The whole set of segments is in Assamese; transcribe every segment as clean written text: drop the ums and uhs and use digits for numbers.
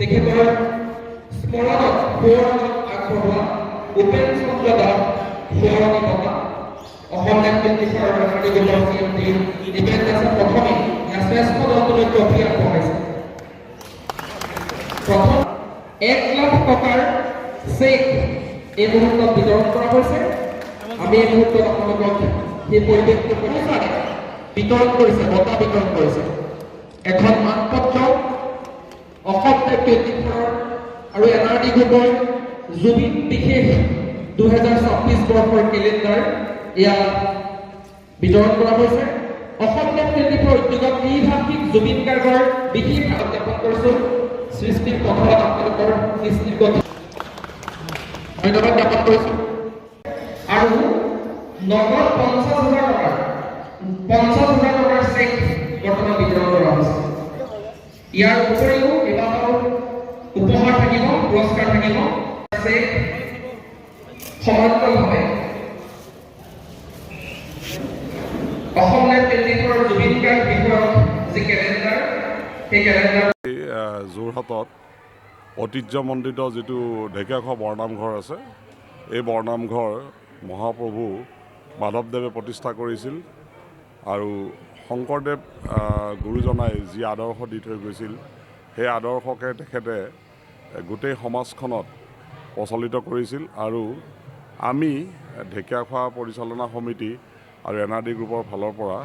তেখেতৰ স্মৰণত আগবঢ়োৱা উপেন চন্দ্ৰ দাস সোঁৱৰণী বঁটা অসম দীপেন দাসে প্ৰথমে শ্ৰেষ্ঠ দলটোলৈ ট্ৰফি আগবঢ়াইছে। প্ৰথম 1 লাখ টকাৰ চেক এই মুহূৰ্তত বিতৰণ কৰা হৈছে। আমি এই মুহূৰ্তত আপোনালোকক সেই পৰিৱেশটো অনুসাৰে বিতৰণ কৰিছে, বঁটা বিতৰণ কৰিছে। এখন মানপত্ৰ, অসম টাইপ 24 আৰু NRD গ্ৰুপৰ জুবিন বিশেষ 2026 বৰ্ষৰ কেলেণ্ডাৰ এয়া বিতৰণ কৰা হৈছে। অসম টাইপ 24 উদ্যোগত ত্ৰিভাষিক জুবিন গাৰ্গৰ বিশেষ উদযাপন কৰিছোঁ। সৃষ্টিৰ পথত আপোনালোকৰ সৃষ্টিৰ কথা ধন্যবাদ জ্ঞাপন কৰিছোঁ। আৰু নগদ 50,000 টকাৰ চেক বৰ্তমান বিতৰণ কৰা হৈছে। ইয়াৰ উপৰিও বিবাহৰ উপহাৰ থাকিব, পুৰস্কাৰ থাকিব। সমান্তৰালভাৱে অসম টাইপ 24 জুবিন গাৰ্গ বিষয়ক যি কেলেণ্ডাৰ, সেই কেলেণ্ডাৰ যোৰহাটত ঐতিহ্যমণ্ডিত যিটো ঢেকীয়াখোৱা বৰনামঘৰ আছে, এই বৰনামঘৰ মহাপ্ৰভু মাধৱদেৱে প্ৰতিষ্ঠা কৰিছিল। আৰু শংকৰদেৱ গুৰুজনাই যি আদৰ্শ দি থৈ গৈছিল, সেই আদৰ্শকে তেখেতে গোটেই সমাজখনত প্ৰচলিত কৰিছিল। আৰু আমি ঢেকীয়াখোৱা পৰিচালনা সমিতি আৰু NRD গ্ৰুপৰ ফালৰ পৰা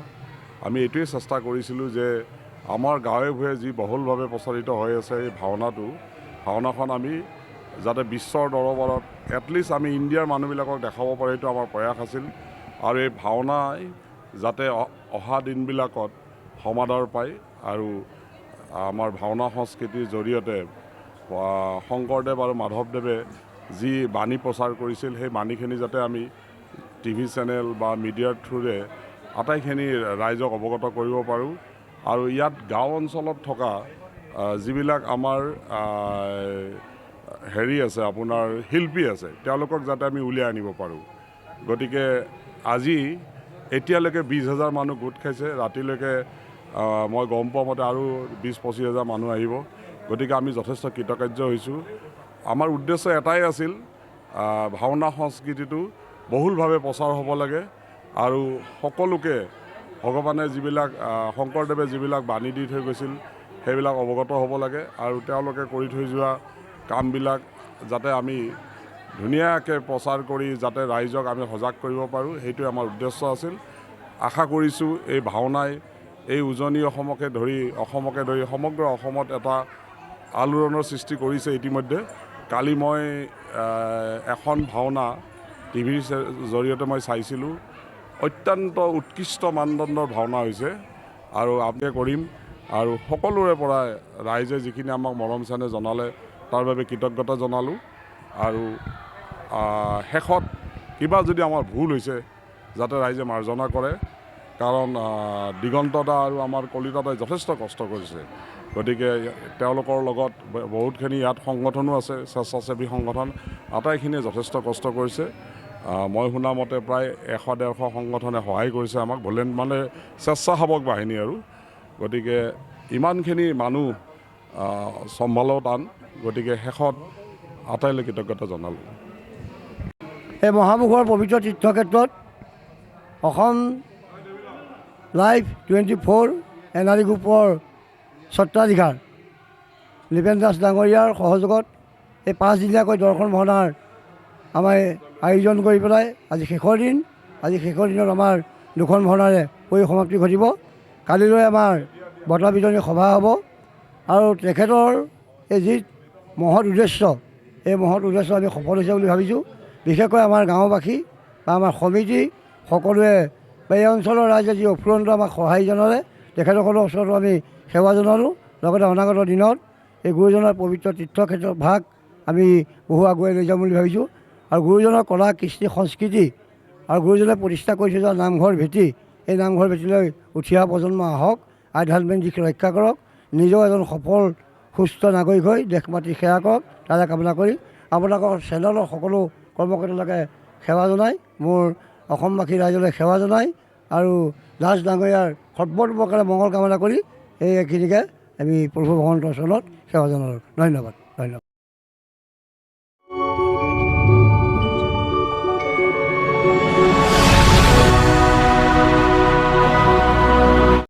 আমি এইটোৱেই চেষ্টা কৰিছিলোঁ যে আমাৰ গাঁৱে ভূঞে যি বহুলভাৱে প্ৰচাৰিত হৈ আছে এই ভাওনাখন আমি যাতে বিশ্বৰ দৰবাৰত এটলিষ্ট আমি ইণ্ডিয়াৰ মানুহবিলাকক দেখাব পাৰোঁ, সেইটো আমাৰ প্ৰয়াস আছিল। আৰু এই ভাওনাই যাতে অহা দিনবিলাকত সমাদৰ পায় আৰু আমাৰ ভাওনা সংস্কৃতিৰ জৰিয়তে শংকৰদেৱ আৰু মাধৱদেৱে যি বাণী প্ৰচাৰ কৰিছিল, সেই বাণীখিনি যাতে আমি TV চেনেল বা মিডিয়াৰ থ্ৰুৰে আটাইখিনি ৰাইজক অৱগত কৰিব পাৰোঁ। আৰু ইয়াত গাঁও অঞ্চলত থকা যিবিলাক আমাৰ হেৰি আছে, আপোনাৰ শিল্পী আছে, তেওঁলোকক যাতে আমি উলিয়াই আনিব পাৰোঁ। গতিকে আজি এতিয়ালৈকে 20,000 মানুহ গোট খাইছে। ৰাতিলৈকে মই গম পোৱা মতে আৰু 20-25,000 মানুহ আহিব। গতিকে আমি যথেষ্ট কৃতকাৰ্য হৈছোঁ। আমাৰ উদ্দেশ্য এটাই আছিল, ভাওনা সংস্কৃতিটো বহুলভাৱে প্ৰচাৰ হ'ব লাগে আৰু সকলোকে ভগৱানে যিবিলাক শংকৰদেৱে যিবিলাক বাণী দি থৈ গৈছিল, সেইবিলাক অৱগত হ'ব লাগে। আৰু তেওঁলোকে কৰি থৈ যোৱা কামবিলাক যাতে আমি ধুনীয়াকৈ প্ৰচাৰ কৰি যাতে ৰাইজক আমি সজাগ কৰিব পাৰোঁ, সেইটোৱে আমাৰ উদ্দেশ্য আছিল। আশা কৰিছোঁ এই ভাওনাই এই উজনি অসমকে ধৰি সমগ্ৰ অসমত এটা আলোড়নৰ সৃষ্টি কৰিছে ইতিমধ্যে। কালি মই এখন ভাওনা TVৰ জৰিয়তে মই চাইছিলোঁ। অত্যন্ত উৎকৃষ্ট মানদণ্ডৰ ভাওনা হৈছে। আৰু আমি কৰিম আৰু সকলোৰে পৰা ৰাইজে যিখিনি আমাক মৰম চেনেহ জনালে তাৰ বাবে কৃতজ্ঞতা জনালোঁ আৰু শেষত কিবা যদি আমাৰ ভুল হৈছে যাতে ৰাইজে মাৰ্জনা কৰে কাৰণ দিগন্তদা আৰু আমাৰ কলিতাদাই যথেষ্ট কষ্ট কৰিছে গতিকে তেওঁলোকৰ লগত বহুতখিনি ইয়াত সংগঠনো আছে স্বেচ্ছাসেৱী সংগঠন আটাইখিনিয়ে যথেষ্ট কষ্ট কৰিছে মই শুনা মতে প্ৰায় 100-150 সংগঠনে সহায় কৰিছে আমাক মানে স্বেচ্ছাসেৱক বাহিনী আৰু গতিকে ইমানখিনি মানুহ চম্ভালাও টান গতিকে শেষত আটাইলৈ কৃতজ্ঞতা জনালোঁ এই মহামুখৰ পবিত্ৰ তীৰ্থক্ষেত্ৰত অসম লাইভ 24 এনআৰই গ্ৰুপৰ স্বত্বাধিকাৰ লিপেন দাস ডাঙৰীয়াৰ সহযোগত এই 5 দিনীয়াকৈ দৰ্শন ভাওনাৰ আমাৰ আয়োজন কৰি পেলাই আজি শেষৰ দিনত আমাৰ 2খন ভাওনাৰে পৰিসমাপ্তি ঘটিব কালিলৈ আমাৰ বঁটা বিতৰণী সভা হ'ব আৰু তেখেতৰ এই যি মহৎ উদ্দেশ্য এই মহৎ উদ্দেশ্য আমি সফল হৈছে বুলি ভাবিছোঁ বিশেষকৈ আমাৰ গাঁওবাসী বা আমাৰ সমিতি সকলোৱে বা এই অঞ্চলৰ ৰাইজে যি অফুৰন্ত আমাক সহায় জনালে তেখেতসকলৰ ওচৰতো আমি সেৱা জনালোঁ লগতে অনাগত দিনত এই গুৰুজনাৰ পবিত্ৰ তীৰ্থক্ষেত্ৰৰ ভাগ আমি বহু আগুৱাই লৈ যাম বুলি ভাবিছোঁ আৰু গুৰুজনৰ কলা কৃষ্টি সংস্কৃতি আৰু গুৰুজনে প্ৰতিষ্ঠা কৰি থৈ যোৱা নামঘৰ ভেটি এই নামঘৰ ভেটিলৈ উঠি অহা প্ৰজন্ম আহক আধ্যাত্মিক দিশ ৰক্ষা কৰক নিজেও এজন সফল সুস্থ নাগৰিক হৈ দেশ মাতৃ সেৱা কৰক তাৰে কামনা কৰি আপোনালোকৰ চেনেলৰ সকলো কৰ্মকৰ্তালৈকে সেৱা জনাই মোৰ অসমবাসী ৰাইজলৈ সেৱা জনাই আৰু দাস ডাঙৰীয়াৰ সৰ্বতোপ্ৰকাৰে মংগল কামনা কৰি এইখিনিকে আমি প্ৰভু ভগৱন্তৰ চৰণত সেৱা জনালোঁ ধন্যবাদ।